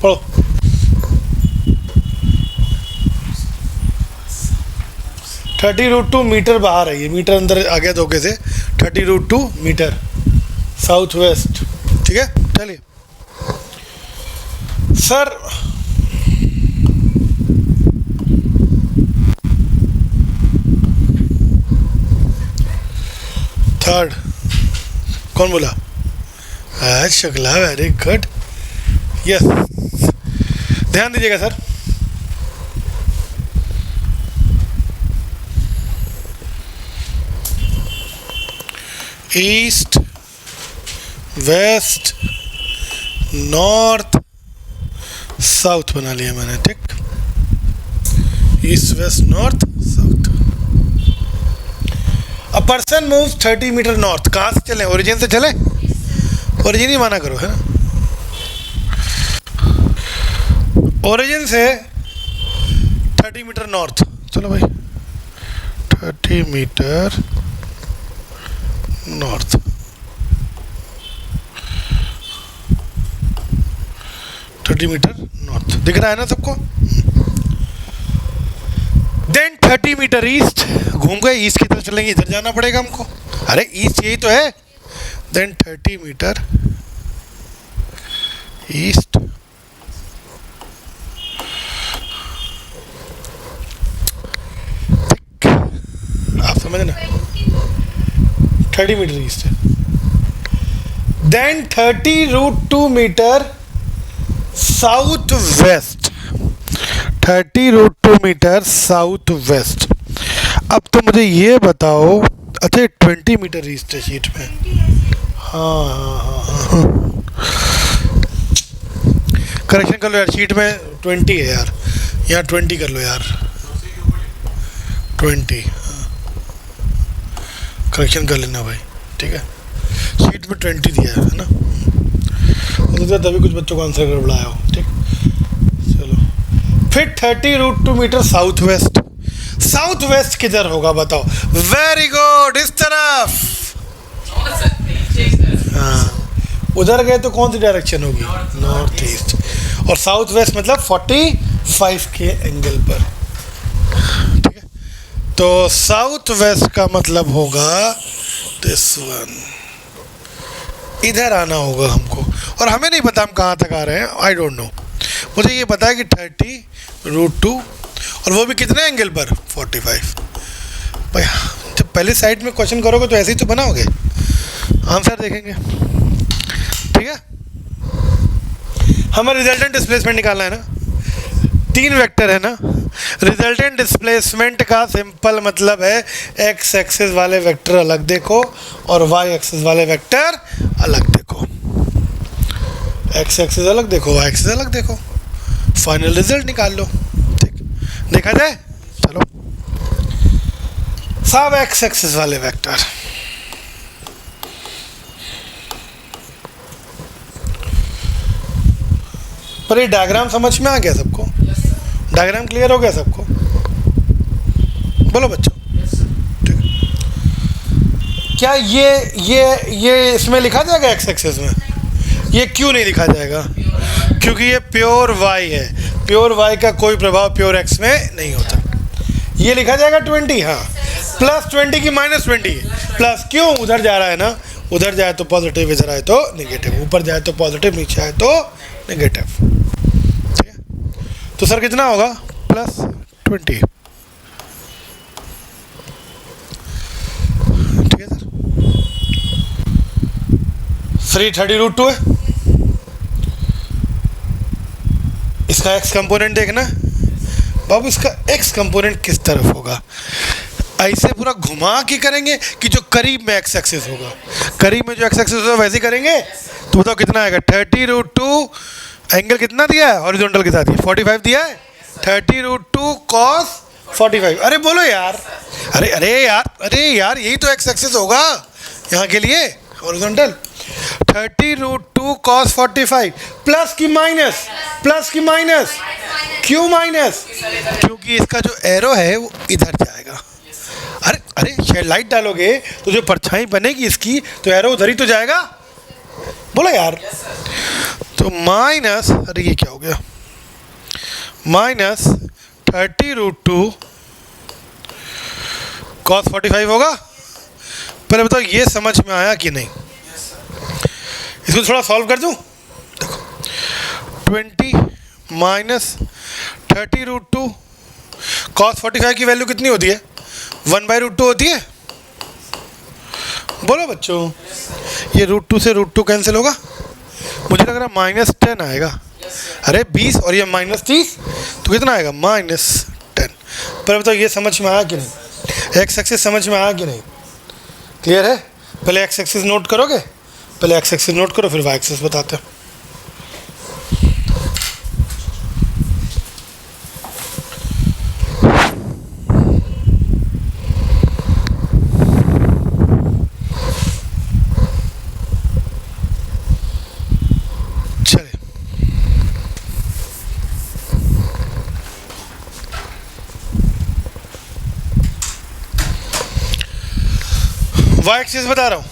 पढ़ो। (30√2 मीटर बाहर है, ये मीटर अंदर आ गया धोखे से। 30√2 मीटर साउथ वेस्ट, ठीक है। चलिए सर, थर्ड कौन बोला? Shukla, very good, yes. ध्यान दीजिएगा sir, east west north south बना लिया मैंने, ठीक। East west north south. A person moves 30 meter north. कहाँ से चले? ओरिजिन से चले? ओरिजिन ही माना करो, है ना। ओरिजिन से 30 मीटर नॉर्थ, चलो भाई 30 मीटर नॉर्थ। मीटर नॉर्थ दिख रहा है ना सबको? देन 30 मीटर ईस्ट, घूम गए ईस्ट की तरफ चलेंगे, इधर जाना पड़ेगा हमको। अरे ईस्ट यही तो है। देन 30 मीटर ईस्ट, आप समझना, 30 मीटर ईस्ट है। Then 30√2 meter south west, 30√2 meter south west. अब तो मुझे ये बताओ, अच्छा 20 मीटर ईस्ट है शीट में। हाँ, करेक्शन कर लो यार, शीट में 20 है यार, यहाँ 20 कर लो यार, 20। करेक्शन कर लेना भाई, ठीक है। शीट में 20 दिया है ना, तभी कुछ बच्चों को आंसर गड़बड़ाया हो, ठीक। चलो फिर 30√2 meter south west. South west किधर होगा बताओ? वेरी गुड, इस तरफ। हाँ, उधर गए तो कौन सी डायरेक्शन होगी? North east. और साउथ वेस्ट मतलब 45 के एंगल पर, ठीक है। तो साउथ वेस्ट का मतलब होगा दिस वन, इधर आना होगा हमको। और हमें नहीं पता हम कहाँ तक आ रहे हैं, आई डोंट नो। मुझे ये पता है कि 30√2, और वो भी कितने एंगल पर? 45। भाई जब पहले साइड में क्वेश्चन करोगे तो ऐसे ही तो बनाओगे, आंसर देखेंगे, ठीक है। हमें रिजल्टेंट डिस्प्लेसमेंट निकालना है ना, 3 वेक्टर है ना। रिजल्टेंट डिस्प्लेसमेंट का सिंपल मतलब है एक्स एक्सिस वाले वेक्टर अलग देखो और वाई एक्सिस वाले वेक्टर अलग देखो। एक्स एक्सिस अलग देखो, वाई एक्सिस अलग देखो, फाइनल रिजल्ट निकाल लो, ठीक। देखा जाए, चलो। सब एक्स एक्सिस वाले वेक्टर, पर ये डायग्राम समझ में आ गया सबको? डायग्राम क्लियर हो गया सबको? बोलो बच्चों, ठीक। क्या ये इसमें लिखा जाएगा एक्स एक्सिस में? ये क्यों नहीं लिखा जाएगा? क्योंकि ये प्योर वाई है, प्योर वाई का कोई प्रभाव प्योर एक्स में नहीं होता। ये लिखा जाएगा 20, हाँ, +20 की -20 प्लस, क्यों? उधर जा रहा है ना, उधर जाए तो पॉजिटिव, इधर आए तो नेगेटिव, ऊपर जाए तो पॉजिटिव, नीचे आए तो नेगेटिव, ठीक है। तो सर कितना होगा? +20, ठीक है सर। 30√2 है, इसका x कंपोनेंट देखना बाबू, इसका x कंपोनेंट किस तरफ होगा? ऐसे पूरा घुमा के करेंगे कि जो करीब में x एक्सिस होगा, करीब में जो x एक्सिस होगा वैसे करेंगे। तो बताओ कितना आएगा? 30√2 एंगल कितना दिया है? हॉरिजॉन्टल के साथ ही 45 दिया है। 30√2 cos 45। अरे बोलो यार, अरे यार यही तो x एक्सिस होगा यहाँ के लिए, हॉरिजॉन्टल। 30√2 cos 45 प्लस की माइनस, क्यों माइनस? क्योंकि इसका जो एरो है वो इधर जाएगा। अरे शेड लाइट डालोगे तो जो परछाई बनेगी इसकी, तो एरो उधर ही तो जाएगा। बोलो यार। तो तो माइनस, अरे ये क्या हो गया, माइनस 30√2 cos 45 होगा। पहले बताओ ये समझ में आया कि नहीं? इसको थोड़ा सॉल्व कर दूं। देखो 20 माइनस 30√2 cos 45 की वैल्यू कितनी होती है? 1/√2 होती है। बोलो बच्चों, ये √2 से √2 कैंसिल होगा, मुझे लग रहा है -10 आएगा। अरे 20 और ये -30 तो कितना आएगा? -10। पर बताओ ये समझ में आया कि नहीं? एक्स एक्सिस समझ में आया कि नहीं? क्लियर है? पहले एक्स एक्सिस नोट करोगे, पहले एक्स एक्सिस नोट करो फिर वाई एक्सिस बताते हैं। वाई एक्सिस बता रहा हूँ।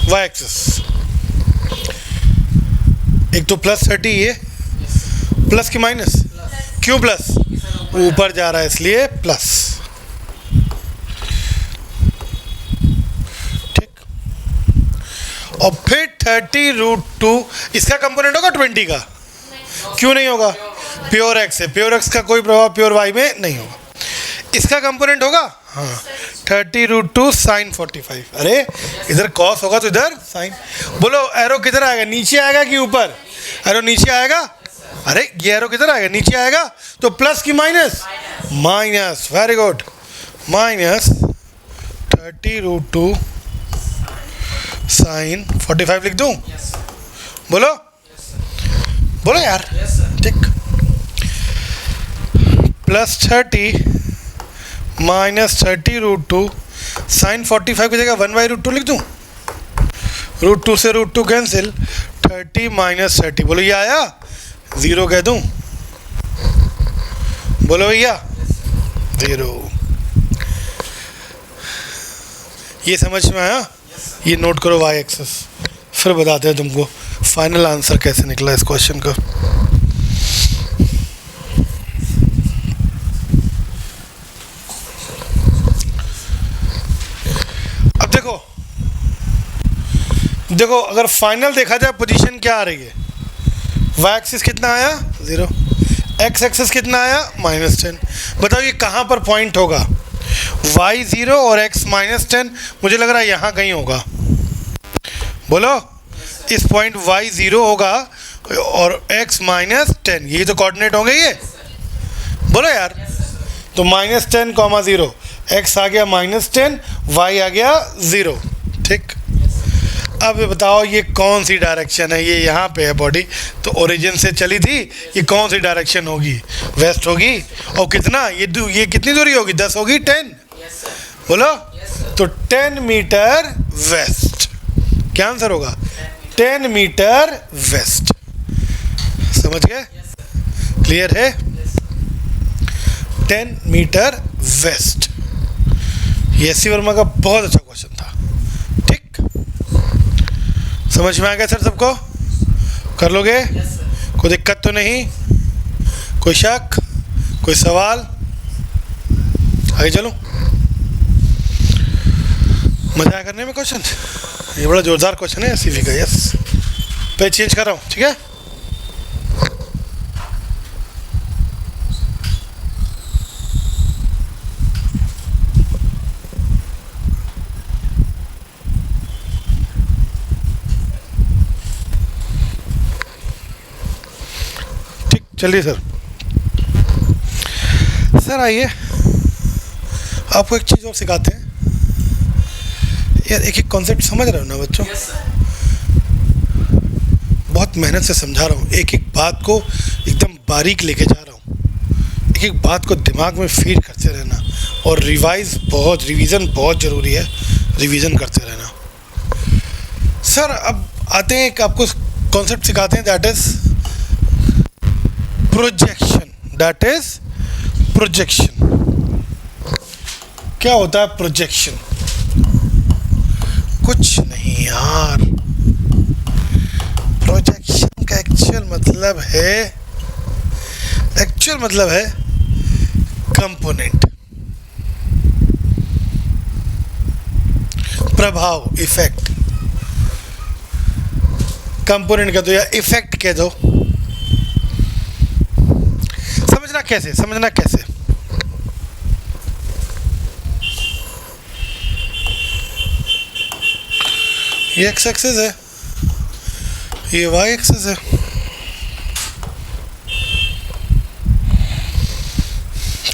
वाई एक्सिस एक तो +30, ये प्लस की माइनस, क्यों प्लस? ऊपर जा रहा है इसलिए प्लस। ठीक, और फिर 30√2 इसका कंपोनेंट होगा 20 का, क्यों नहीं होगा? प्योर एक्स है, प्योर एक्स का कोई प्रभाव प्योर वाई में नहीं होगा। इसका कंपोनेंट होगा, हाँ 30√2 sin 45। अरे इधर कॉस होगा तो इधर साइन। बोलो एरो किधर आएगा? नीचे आएगा कि ऊपर? एरो नीचे आएगा। अरे ये एरो किधर आएगा? नीचे आएगा। तो प्लस की minus? Minus. Very good, minus 30√2 sin 45 लिख दूं? बोलो बोलो यार। ठीक, +30 माइनस 30√2 sin 45 की जगह 1/√2 लिख दूं? √2 से √2 कैंसिल, 30 माइनस 30। बोलो ये आया, 0 कह दूं? बोलो भैया 0। ये समझ में आया? ये नोट करो वाई एक्सिस, फिर बताते हैं तुमको फाइनल आंसर कैसे निकला इस क्वेश्चन का। अब देखो अगर फाइनल देखा जाए पोजीशन क्या आ रही है? वाई एक्सिस कितना आया? 0। एक्स एक्सिस कितना आया? -10। बताओ ये कहाँ पर पॉइंट होगा? y 0 और x -10, मुझे लग रहा है यहाँ कहीं होगा। बोलो इस पॉइंट y 0 होगा और x -10, ये तो कोऑर्डिनेट होंगे ये। बोलो यार, तो -10, 0, x आ गया -10, y आ गया 0। ठीक, अब बताओ ये कौन सी डायरेक्शन है? ये यहाँ पे है बॉडी, तो ओरिजिन से चली थी, ये कौन सी डायरेक्शन होगी? वेस्ट होगी। और कितना ये कितनी दूरी होगी? 10 होगी, 10। बोलो तो 10 मीटर वेस्ट। क्या आंसर होगा? 10 मीटर वेस्ट। समझ गए? क्लियर है? 10 मीटर वेस्ट। ये एस सी वर्मा का बहुत अच्छा क्वेश्चन था। ठीक, समझ में आ गया सर सबको? कर लोगे? कोई दिक्कत तो नहीं? कोई शक, कोई सवाल? आगे चलो। मजा आया करने में क्वेश्चन? ये बड़ा जोरदार क्वेश्चन है सीवी का। यस, पेज चेंज कर रहा हूँ। ठीक है, ठीक, चलिए सर। सर आइए, आपको एक चीज़ और सिखाते हैं यार। एक एक कॉन्सेप्ट समझ रहे हो ना बच्चों? बहुत मेहनत से समझा रहा हूँ, एक एक बात को एकदम बारीक लेके जा रहा हूँ। एक एक बात को दिमाग में फीड करते रहना, और रिवीजन बहुत ज़रूरी है। रिवीजन करते रहना। सर अब आते हैं, एक आपको कॉन्सेप्ट सिखाते हैं, दैट इज़ प्रोजेक्शन। क्या होता है प्रोजेक्शन? कुछ नहीं यार, प्रोजेक्शन का एक्चुअल मतलब है कंपोनेंट, प्रभाव, इफेक्ट। कंपोनेंट कह दो या इफेक्ट कह दो। समझना कैसे? ये एक्स एक्सिस है, ये वाई एक्सिस है।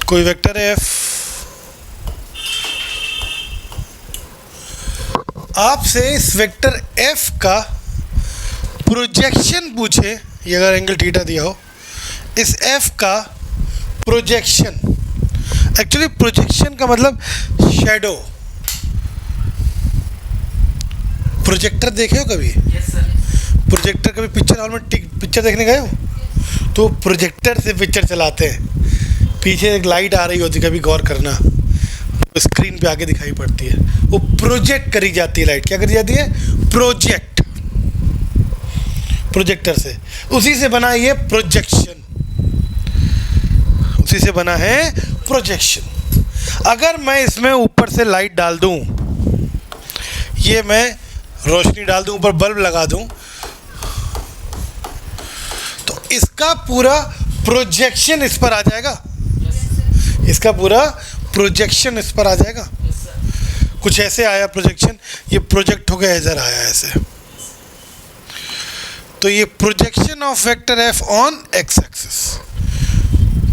कोई वेक्टर है एफ, आपसे इस वेक्टर एफ का प्रोजेक्शन पूछे, ये अगर एंगल थीटा दिया हो, इस एफ का प्रोजेक्शन, एक्चुअली प्रोजेक्शन का मतलब शैडो। प्रोजेक्टर देखे हो कभी? Yes sir. प्रोजेक्टर कभी पिक्चर हॉल में पिक्चर देखने गए हो? तो प्रोजेक्टर से पिक्चर चलाते हैं, पीछे एक लाइट आ रही होती, कभी गौर करना, स्क्रीन पे आगे दिखाई पड़ती है, वो प्रोजेक्ट करी जाती है लाइट। क्या करी जाती है? प्रोजेक्ट, प्रोजेक्टर से। उसी से बना ये प्रोजेक्शन, उसी से बना है प्रोजेक्शन। अगर मैं इसमें ऊपर से लाइट डाल दूं, ये मैं रोशनी डाल दूं, ऊपर बल्ब लगा दूं, तो इसका पूरा प्रोजेक्शन इस पर आ जाएगा। इसका पूरा प्रोजेक्शन इस पर आ जाएगा। कुछ ऐसे आया प्रोजेक्शन, ये प्रोजेक्ट होकर इधर आया ऐसे, तो ये projection of vector F on x axis,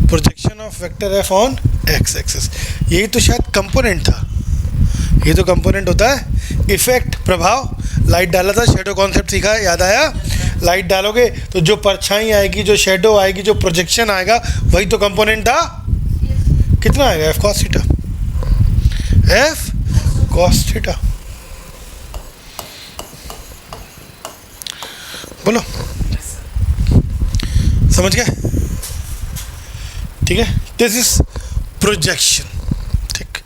projection of vector F on x axis. यही तो शायद कंपोनेंट था, ये तो कंपोनेंट होता है। इफेक्ट, प्रभाव, लाइट डाला था, शेडो कॉन्सेप्ट सीखा है, याद आया? लाइट डालोगे तो जो परछाई आएगी, जो शेडो आएगी, जो प्रोजेक्शन आएगा, वही तो कंपोनेंट था। कितना आएगा? F cos theta, F cos theta. बोलो, समझ गए? ठीक है, दिस इज प्रोजेक्शन। ठीक,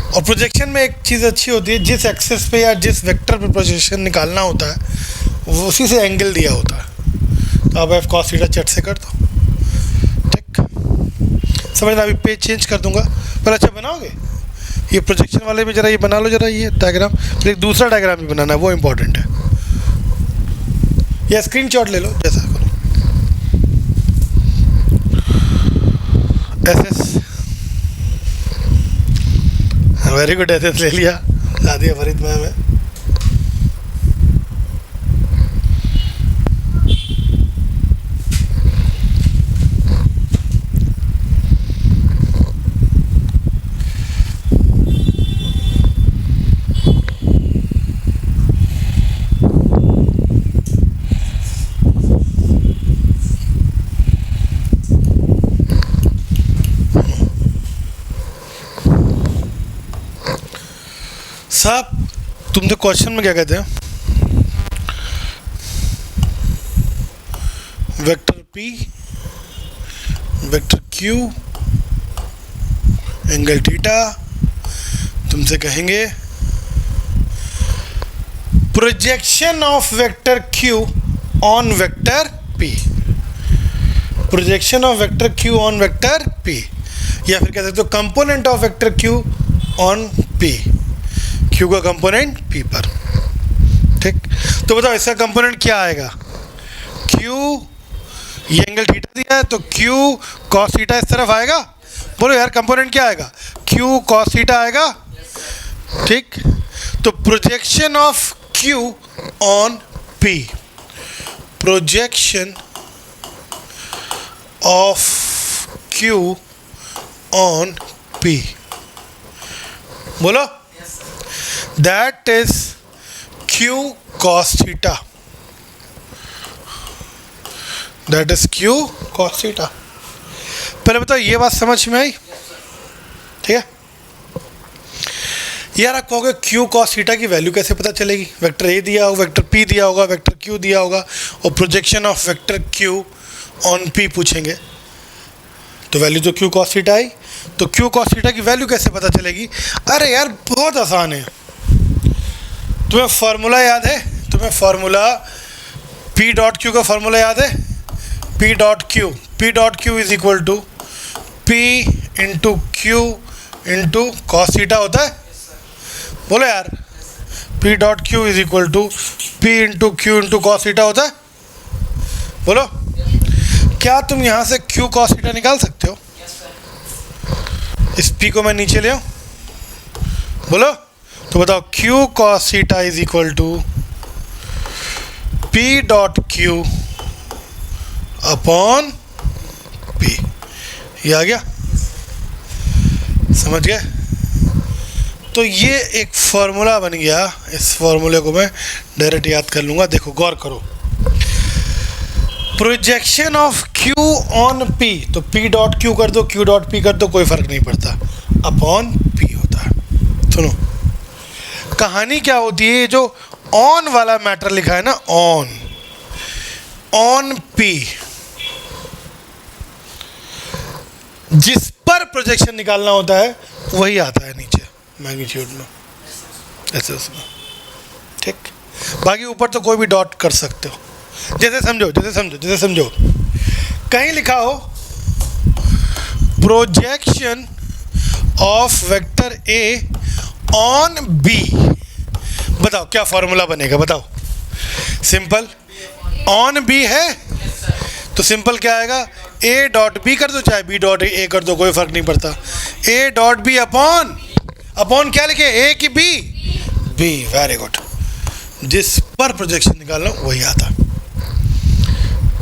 और प्रोजेक्शन में एक चीज़ अच्छी होती है, जिस एक्सिस पे या जिस वेक्टर पे प्रोजेक्शन निकालना होता है, वो उसी से एंगल दिया होता है। तो आप एफ कॉस थीटा चट से कर दो। ठीक, समझना। अभी पेज चेंज कर दूंगा, पर अच्छा बनाओगे ये प्रोजेक्शन वाले में, जरा ये बना लो, जरा ये डायग्राम, फिर एक दूसरा डायग्राम भी बनाना है, वो इम्पोर्टेंट है। या स्क्रीनशॉट ले लो, जैसा करो। एसएस, वेरी गुड, एसएस ले लिया, सादिया फरीद मैम है। साहब, तुम तो क्वेश्चन में क्या कहते हैं? Vector P, vector Q, angle theta, तुमसे कहेंगे projection of vector Q on vector P, projection of vector Q on vector P, या फिर कह सकते हो component of vector Q on P, Q का कंपोनेंट पी पर। ठीक, तो बताओ इसका कंपोनेंट क्या आएगा? क्यू, ये एंगल थीटा दिया है, तो क्यू कॉस थीटा इस तरफ आएगा। बोलो यार, कंपोनेंट क्या आएगा? क्यू कॉस थीटा आएगा। ठीक, तो projection of Q on P, projection of Q on P, बोलो, that is q cos theta, that is q cos theta। पहले बताओ ये बात समझ में आई? ठीक है यार, आप कहोगे q cos थीटा की वैल्यू कैसे पता चलेगी? वेक्टर a दिया होगा, वेक्टर p दिया होगा, वेक्टर q दिया होगा, और projection of vector q on p पूछेंगे, तो वैल्यू तो क्यू कॉस थीटा आई। तो क्यू कॉस थीटा की वैल्यू कैसे पता चलेगी? अरे यार बहुत आसान है। तुम्हें फार्मूला याद है? तुम्हें फार्मूला पी डॉट क्यू का फार्मूला याद है? P dot Q is equal to P into Q into cos theta होता है। बोलो यार, P dot Q is equal to P into Q into cos theta होता है। बोलो, क्या तुम यहाँ से क्यू कॉस थीटा निकाल सकते हो? इस पी को मैं नीचे ले आऊँ? बोलो, तो बताओ Q cos theta is equal to P dot Q upon P. ये आ गया, समझ गए? तो ये एक फार्मूला बन गया। इस फार्मूले को मैं डायरेक्ट याद कर लूँगा। देखो, गौर करो, projection of Q on P, तो पी डॉट क्यू कर दो, क्यू डॉट पी कर दो, कोई फर्क नहीं पड़ता, अपॉन पी होता है। सुनो, कहानी क्या होती है? जो ऑन वाला मैटर लिखा है ना, ऑन पी, जिस पर प्रोजेक्शन निकालना होता है वही आता है नीचे मैग्नीट्यूड में, ऐसे उसमें, ठीक। बाकी ऊपर तो कोई भी डॉट कर सकते हो, जैसे समझो। कहीं लिखा हो projection of vector A on B, बताओ क्या फॉर्मूला बनेगा? बताओ। सिंपल, ऑन बी है तो सिंपल क्या आएगा? ए डॉट बी कर दो, चाहे बी डॉट ए कर दो, कोई फर्क नहीं पड़ता। ए डॉट बी अपॉन क्या लिखे? ए की बी? बी। Very good. जिस पर प्रोजेक्शन निकालना वही आता,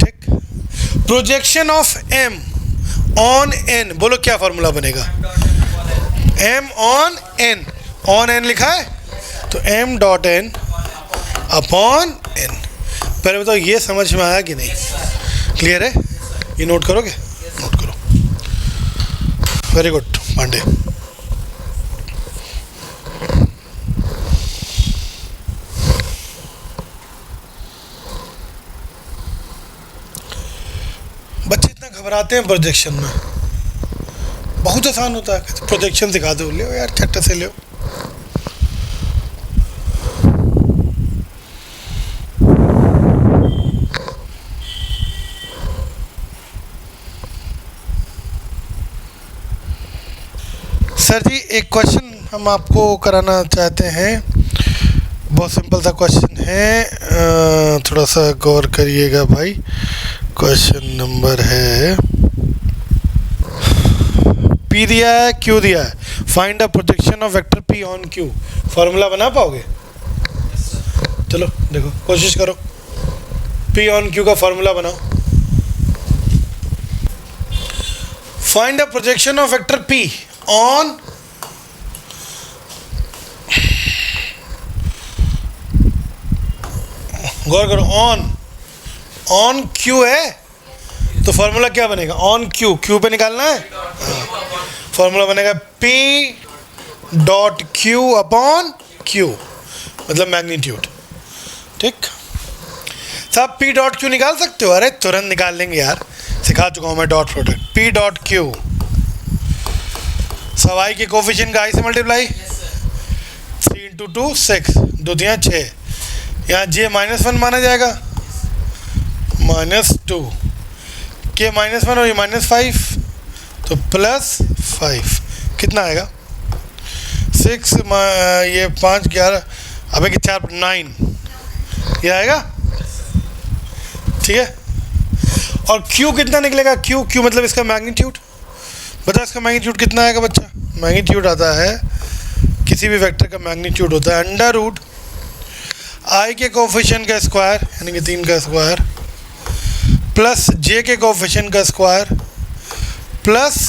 ठीक। Projection of M on N, बोलो क्या फॉर्मूला बनेगा? एम ऑन एन लिखा है तो M dot N upon N. पहले बताओ ये समझ में आया कि नहीं? क्लियर है? ये नोट करोगे? नोट करो। Very good Pandey. बच्चे इतना घबराते हैं प्रोजेक्शन में, बहुत आसान होता है। प्रोजेक्शन सिखा दो, ले यार चट्ट से ले। सर जी, एक क्वेश्चन हम आपको कराना चाहते हैं, बहुत सिंपल सा क्वेश्चन है, थोड़ा सा गौर करिएगा भाई। क्वेश्चन नंबर है, पी दिया है, क्यू दिया है, find the projection of vector P on Q. Formula बना पाओगे? चलो देखो, कोशिश करो, पी ऑन क्यू का फॉर्मूला बनाओ। Find the projection of vector P on, गौर करो, ऑन क्यू है तो फॉर्मूला क्या बनेगा? ऑन क्यू पे निकालना है, फॉर्मूला बनेगा P dot Q upon Q, मतलब मैग्नीट्यूड, ठीक। साहब पी डॉट क्यू निकाल सकते हो? अरे तुरंत निकाल लेंगे यार, सिखा चुका हूँ मैं dot product. P dot Q, सब आई के कोफिशिएंट का आई से मल्टीप्लाई, 3 इंटू 2 6, 2 3 6, यहाँ जे -1 माना जाएगा, -2, के -1 और ये -5, तो +5, कितना आएगा? 6 ये 5 11, अबे कि 4 9, ये आएगा, ठीक है। और Q कितना निकलेगा? Q मतलब इसका मैग्नीट्यूड। बता इसका मैग्नीट्यूड कितना आएगा बच्चा? मैग्नीट्यूड आता है, किसी भी वेक्टर का मैग्नीट्यूड होता है अंडर रूट आई के कोफिशिएंट का स्क्वायर, यानी कि 3 का स्क्वायर, प्लस जे के कोफिशिएंट का स्क्वायर, प्लस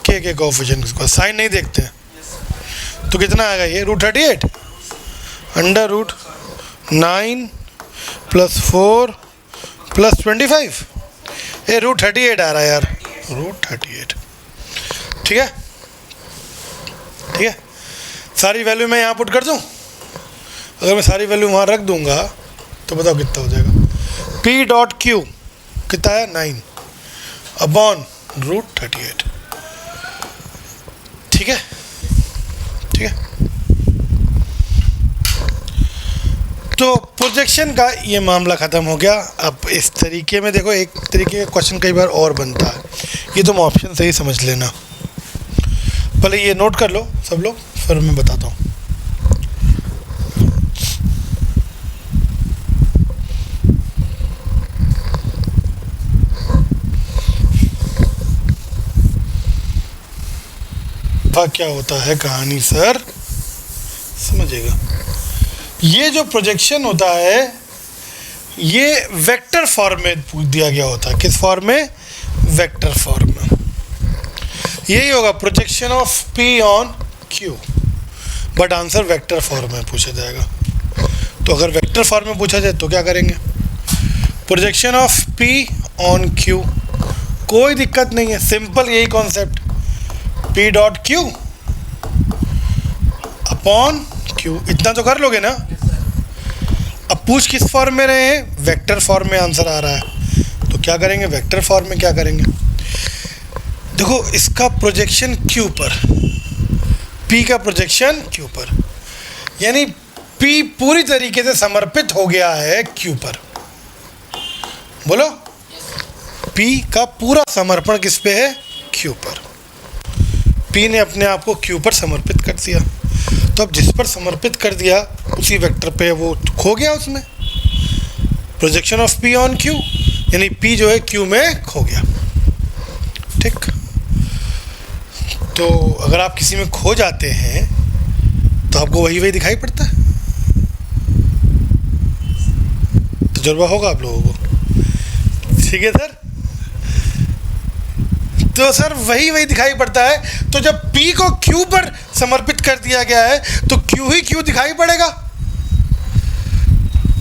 के कोफिशिएंट का स्क्वायर। साइन नहीं देखते हैं तो कितना आएगा ये? √38 अंडर रूट 9 + 4 + 25, ये √38 आ रहा है यार, √38, ठीक है। ठीक है, सारी वैल्यू मैं यहाँ पुट कर दूँ। अगर मैं सारी वैल्यू वहाँ रख दूँगा तो बताओ कितना हो जाएगा? पी डॉट क्यू कितना है? 9 अपॉन √38। ठीक है, ठीक है। तो प्रोजेक्शन का ये मामला ख़त्म हो गया। अब इस तरीके में देखो, एक तरीके का क्वेश्चन कई बार और बनता है, ये तुम ऑप्शन से ही समझ लेना। पहले ये नोट कर लो सब लोग, फिर मैं बताता हूँ। क्या होता है कहानी सर, समझिएगा। ये जो प्रोजेक्शन होता है ये वेक्टर फॉर्म में पूछ दिया गया होता है। किस फॉर्म में? वेक्टर फॉर्म में। यही होगा projection of P on Q, but answer vector form में पूछा जाएगा। तो अगर वेक्टर फॉर्म में पूछा जाए तो क्या करेंगे? Projection of P on Q, कोई दिक्कत नहीं है, सिंपल यही concept, P dot Q upon Q, इतना तो कर लोगे ना। अब पूछ किस फॉर्म में रहे हैं? वेक्टर फॉर्म में आंसर आ रहा है, तो क्या करेंगे? वेक्टर फॉर्म में क्या करेंगे? देखो इसका प्रोजेक्शन Q पर, P का प्रोजेक्शन Q पर, यानी P पूरी तरीके से समर्पित हो गया है Q पर। बोलो, P का पूरा समर्पण किस पे है? Q पर। P ने अपने आप को Q पर समर्पित कर दिया, तो अब जिस पर समर्पित कर दिया उसी वेक्टर पे वो खो गया उसमें। Projection of P on Q, यानी P जो है Q में खो गया। ठीक, तो अगर आप किसी में खो जाते हैं तो आपको वही वही दिखाई पड़ता है। तजुर्बा होगा आप लोगों को, ठीक है सर। तो सर वही दिखाई पड़ता है। तो जब P को Q पर समर्पित कर दिया गया है तो Q ही Q दिखाई पड़ेगा।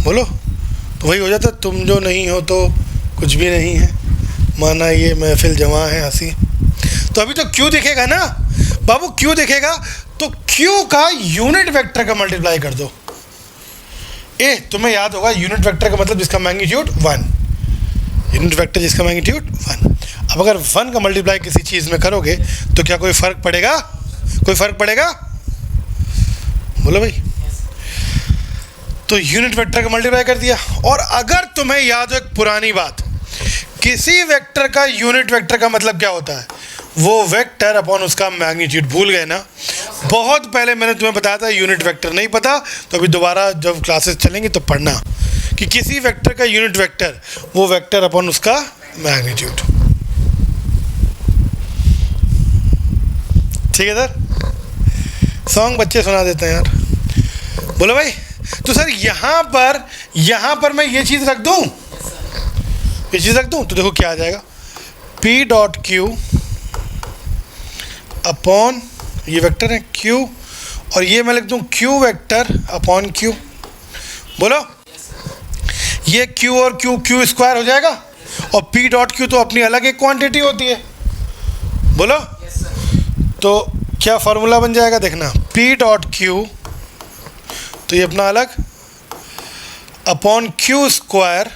बोलो, तो वही हो जाता है, तुम जो नहीं हो तो कुछ भी नहीं है, माना ये महफिल जवां है हंसी। तो अभी तो Q दिखेगा ना बाबू, Q दिखेगा तो Q का यूनिट वेक्टर का मल्टीप्लाई कर दो। तुम्हें याद होगा यूनिट वेक्टर का मतलब जिसका मैग्नीट्यूड 1, यूनिट वेक्टर जिसका मैग्नीट्यूड 1। अब अगर 1 का मल्टीप्लाई किसी चीज़ में करोगे तो क्या कोई फ़र्क पड़ेगा? कोई फ़र्क पड़ेगा? बोलो भाई। तो यूनिट वेक्टर का मल्टीप्लाई कर दिया। और अगर तुम्हें याद हो एक पुरानी बात, किसी वेक्टर का यूनिट वेक्टर का मतलब क्या होता है? वो वेक्टर अपॉन उसका मैग्नीट्यूड। भूल गए ना? बहुत पहले मैंने तुम्हें बताया था, यूनिट वेक्टर नहीं पता तो अभी दोबारा जब क्लासेस चलेंगी तो पढ़ना कि किसी वेक्टर का यूनिट वेक्टर वो वेक्टर अपॉन उसका मैग्नीट्यूड। ठीक है सर, सॉन्ग बच्चे सुना देते हैं यार। बोलो भाई। तो सर यहाँ पर मैं ये चीज़ रख दूँ, ये चीज़ रख दूँ तो देखो क्या आ जाएगा, P डॉट Q अपॉन ये वेक्टर है Q, और ये मैं लिख दूँ Q वेक्टर अपॉन Q। बोलो, ये Q और Q स्क्वायर हो जाएगा, और P डॉट Q तो अपनी अलग एक क्वांटिटी होती है। बोलो, तो क्या फार्मूला बन जाएगा? देखना, P डॉट Q तो ये अपना अलग upon Q square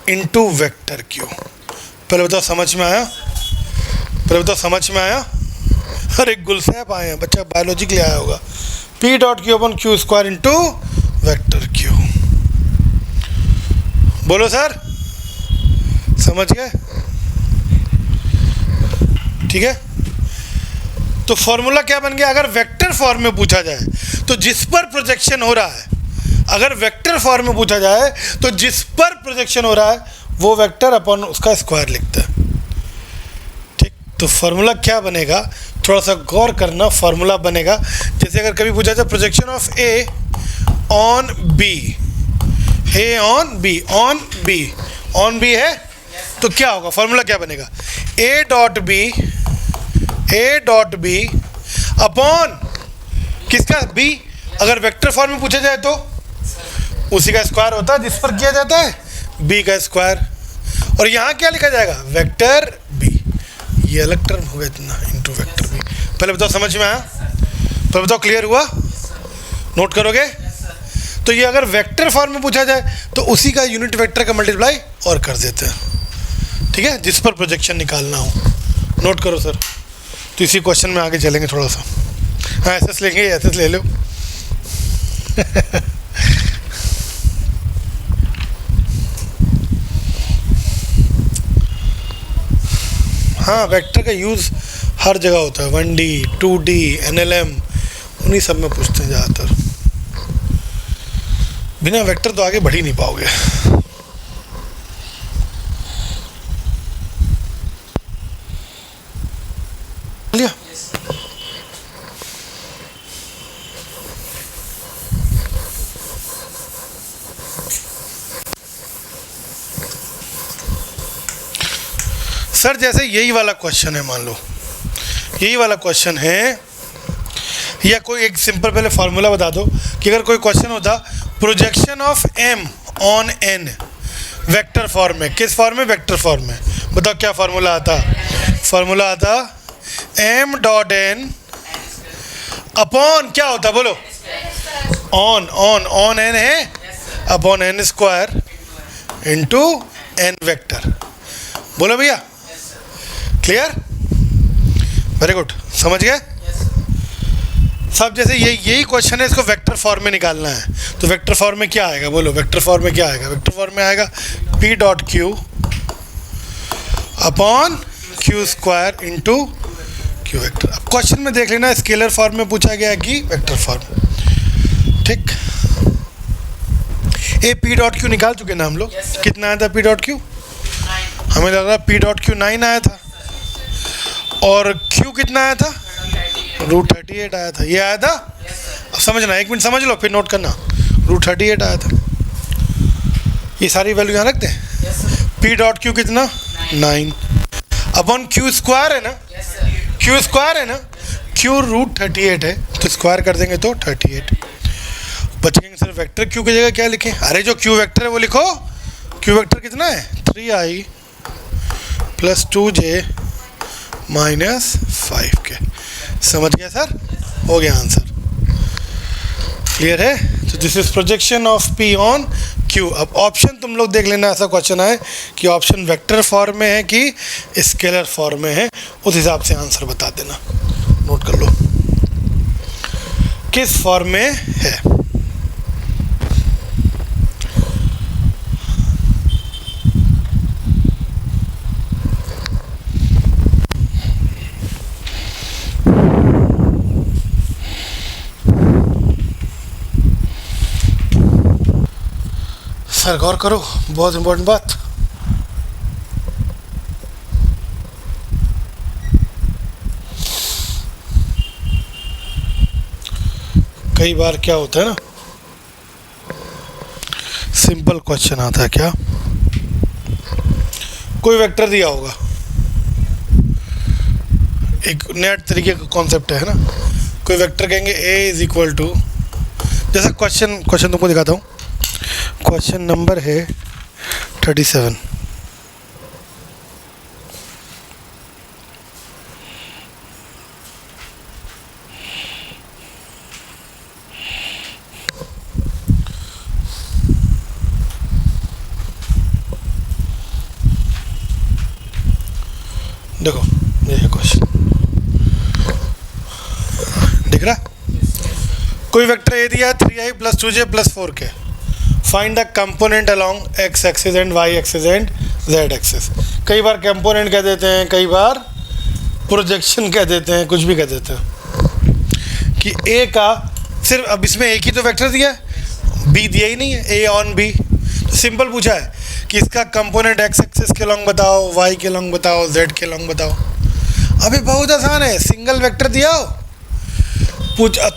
into vector Q। पहले बताओ समझ में आया? पहले बताओ समझ में आया? अरे गुलसैब आए हैं, बच्चा बायोलॉजी के लिए आया होगा। P dot Q upon Q square into vector Q। बोलो सर, समझ गए? ठीक है, तो फॉर्मूला क्या बन गया? अगर वेक्टर फॉर्म में पूछा जाए तो जिस पर प्रोजेक्शन हो रहा है, अगर वेक्टर फॉर्म में पूछा जाए तो जिस पर प्रोजेक्शन हो रहा है वो वेक्टर अपॉन उसका स्क्वायर लिखता है। ठीक, तो फॉर्मूला क्या बनेगा? थोड़ा सा गौर करना। फॉर्मूला बनेगा जैसे अगर कभी पूछा जाए projection of A on B, A on B, on B है तो क्या होगा? फॉर्मूला क्या बनेगा? A डॉट B अपॉन किसका? B। अगर वेक्टर फॉर्म में पूछा जाए तो उसी का स्क्वायर होता है जिस पर किया जाता है B का स्क्वायर। और यहाँ क्या लिखा जाएगा? Vector B। ये अलग टर्म हो गया इतना, इंटू वेक्टर B। पहले बताओ समझ में आया? पहले बताओ क्लियर हुआ? नोट करोगे? तो ये अगर वेक्टर फॉर्म में पूछा जाए तो उसी का यूनिट वेक्टर का मल्टीप्लाई और कर देते हैं। ठीक है, जिस पर प्रोजेक्शन निकालना हो। नोट करो सर, तो इसी क्वेश्चन में आगे चलेंगे थोड़ा सा। हाँ एसएस लेंगे, एसएस ले लो। हाँ वेक्टर का यूज़ हर जगह होता है, 1D 2D NLM, उन्हीं सब में पूछते हैं ज़्यादातर। बिना वेक्टर तो आगे बढ़ ही नहीं पाओगे। लिया सर, जैसे यही वाला क्वेश्चन है, मान लो यही वाला क्वेश्चन है, या कोई एक सिंपल पहले फार्मूला बता दो कि अगर कोई क्वेश्चन होता projection of m on n vector form में, किस फॉर्म में? वेक्टर फॉर्म में। बताओ क्या फार्मूला आता? फार्मूला आता m डॉट n अपॉन क्या होता, बोलो? ऑन ऑन ऑन n है, upon n square into n vector. बोलो भैया, क्लियर? वेरी गुड, समझ गए सब? जैसे यही क्वेश्चन है, इसको वेक्टर फॉर्म में निकालना है, तो वेक्टर फॉर्म में क्या आएगा? बोलो वेक्टर फॉर्म में क्या आएगा? वेक्टर फॉर्म में आएगा p dot q upon q square into q vector. अब क्वेश्चन में देख लेना, स्केलर फॉर्म में पूछा गया कि वेक्टर फॉर्म, ठीक? ये p डॉट q निकाल चुके ना हम लोग? कितना आया था p डॉट q? हमें लग रहा है p डॉट q 9 आया था, और q कितना आया था? √38 आया था। ये आया था? अब समझना, एक मिनट समझ लो फिर नोट करना। √38 आया था। ये सारी वैल्यू यहाँ रखते हैं। p डॉट q कितना? 9 अपॉन q स्क्वायर है ना? q स्क्वायर है ना? q √38 है, तो स्क्वायर कर देंगे तो 38। बचेंगे सिर्फ वेक्टर q की जगह क्या लिखें? अरे जो q वेक्टर है वो लिखो। q वेक्टर कितना है? 3i plus 2j minus 5k। समझ गया सर? हो गया आंसर, क्लियर है? तो this is projection of p on q। अब ऑप्शन तुम लोग देख लेना, ऐसा क्वेश्चन है कि ऑप्शन वेक्टर फॉर्म में है कि स्केलर फॉर्म में है, उस हिसाब से आंसर बता देना। नोट कर लो किस फॉर्म में है। सर गौर करो, बहुत इंपॉर्टेंट बात। कई बार क्या होता है ना, सिंपल क्वेश्चन आता है, क्या कोई वेक्टर दिया होगा, एक नया तरीके का कॉन्सेप्ट है ना, कोई वेक्टर कहेंगे a इज इक्वल टू, जैसा क्वेश्चन तुमको दिखाता हूँ। क्वेश्चन नंबर है 37। देखो ये है क्वेश्चन, दिख रहा? कोई वेक्टर ए दिया 3i plus 2j plus 4k। Find the component along x axis and y axis and z axis. कई बार कंपोनेंट कह देते हैं, कई बार प्रोजेक्शन कह देते हैं, कुछ भी कह देते हैं कि a का सिर्फ, अब इसमें एक ही तो वेक्टर दिया है, b दिया ही नहीं है, a ऑन b। तो सिंपल पूछा है कि इसका कंपोनेंट x एक्सिस के लॉन्ग बताओ, y के लॉन्ग बताओ, z के लॉन्ग बताओ। अभी बहुत आसान है, सिंगल वेक्टर दिया हो,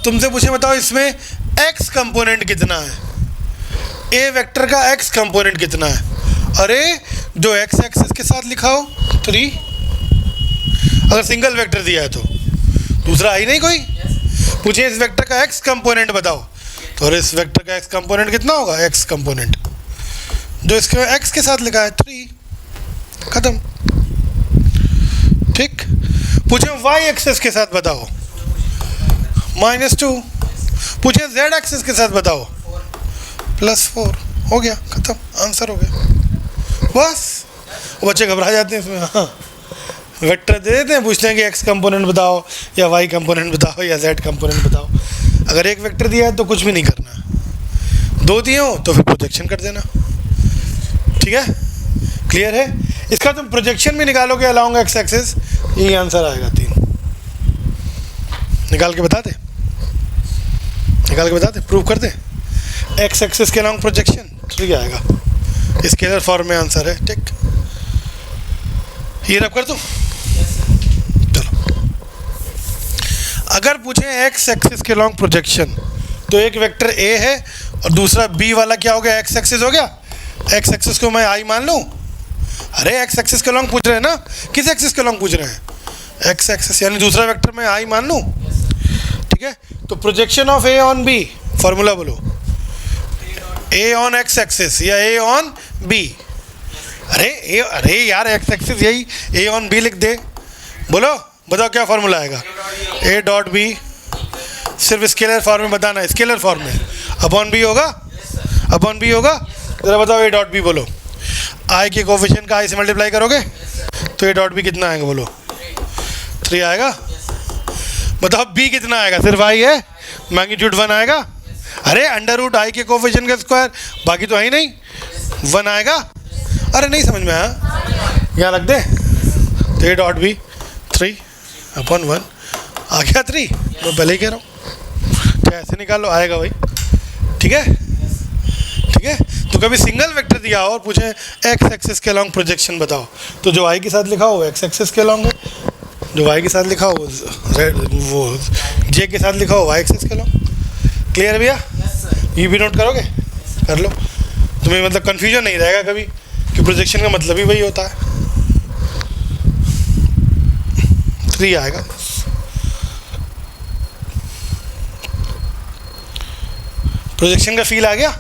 तुमसे पूछे बताओ इसमें x कंपोनेंट कितना है, ए वेक्टर का x कंपोनेंट कितना है। अरे जो x एक्सिस के साथ लिखा हो 3, अगर सिंगल वेक्टर दिया है तो दूसरा आई नहीं कोई। पूछे इस वेक्टर का x कंपोनेंट बताओ, तो अरे इस वेक्टर का x कंपोनेंट कितना होगा, x कंपोनेंट जो इसके x के साथ लिखा है 3, खत्म, ठीक। पूछे y एक्सिस के साथ बताओ -2, पूछे z एक्सिस के साथ बताओ +4, हो गया, खत्म, आंसर हो गया। बस बच्चे घबरा जाते हैं इसमें। हाँ वेक्टर दे देते हैं, पूछते हैं कि एक्स कंपोनेंट बताओ या वाई कंपोनेंट बताओ या जेड कंपोनेंट बताओ। अगर एक वेक्टर दिया है तो कुछ भी नहीं करना, दो दिए हो तो फिर प्रोजेक्शन कर देना। ठीक है, क्लियर है। इसका तुम प्रोजेक्शन भी निकालोगे अलोंग एक्स एक्सिस, यही आंसर आएगा 3। निकाल के बता दे, निकाल के बता दे, प्रूव कर दे। एक्स एक्सिस के अलोंग प्रोजेक्शन 3 आएगा, स्केलर फॉर्म में आंसर है। ठीक, ये रब कर दो। चलो, अगर पूछे एक्स एक्सिस के अलोंग प्रोजेक्शन तो एक वेक्टर ए है और दूसरा बी वाला क्या हो गया, एक्स एक्सिस हो गया। एक्स एक्सिस को मैं आई मान लूँ। अरे एक्स एक्सिस के अलोंग पूछ रहे हैं ना, किस एक्सिस के अलोंग पूछ रहे हैं, एक्स एक्सिस, यानी दूसरा वेक्टर मैं आई मान लूँ। ठीक है, तो projection of A on B, formula बोलो, ए ऑन एक्स एक्सिस या ए ऑन बी। अरे यार एक्स एक्सिस यही, ए ऑन बी लिख दे। बोलो, बताओ क्या फॉर्मूला आएगा। ए डॉट बी, सिर्फ स्केलर फॉर्म में बताना है, स्केलर फॉर्म में, अपॉन बी होगा, अपॉन बी होगा। जरा बताओ ए डॉट बी बोलो। आई के कोफिशिएंट का आई से मल्टीप्लाई करोगे तो ए डॉट बी कितना आएगा बोलो, 3 आएगा। बताओ बी कितना आएगा, सिर्फ आई है, मैग्नीट्यूड 1 आएगा। अरे अंडर रूट आई के कोफिशिएंट का स्क्वायर, बाकी तो है ही नहीं, 1 आएगा। अरे नहीं समझ में आया, यहाँ रख दे। तो ए डॉट बी 3/1 आ गया 3, मैं पहले ही कह रहा हूँ। क्या ऐसे निकालो, आएगा भाई। ठीक है, ठीक है। तो कभी सिंगल वेक्टर दिया हो और पूछे एक्स एक्सिस के अलोंग प्रोजेक्शन बताओ, तो जो आई के साथ लिखा हो एक्स एक्सिस के अलोंग है, जो वाई के साथ लिखा हो वो जे के साथ लिखा हो वाई एक्सिस के अलोंग। क्लियर भैया, ये भी नोट करोगे, कर लो, तुम्हें मतलब कन्फ्यूजन नहीं रहेगा कभी कि प्रोजेक्शन का मतलब ही वही होता है। 3 आएगा। प्रोजेक्शन का फील आ गया।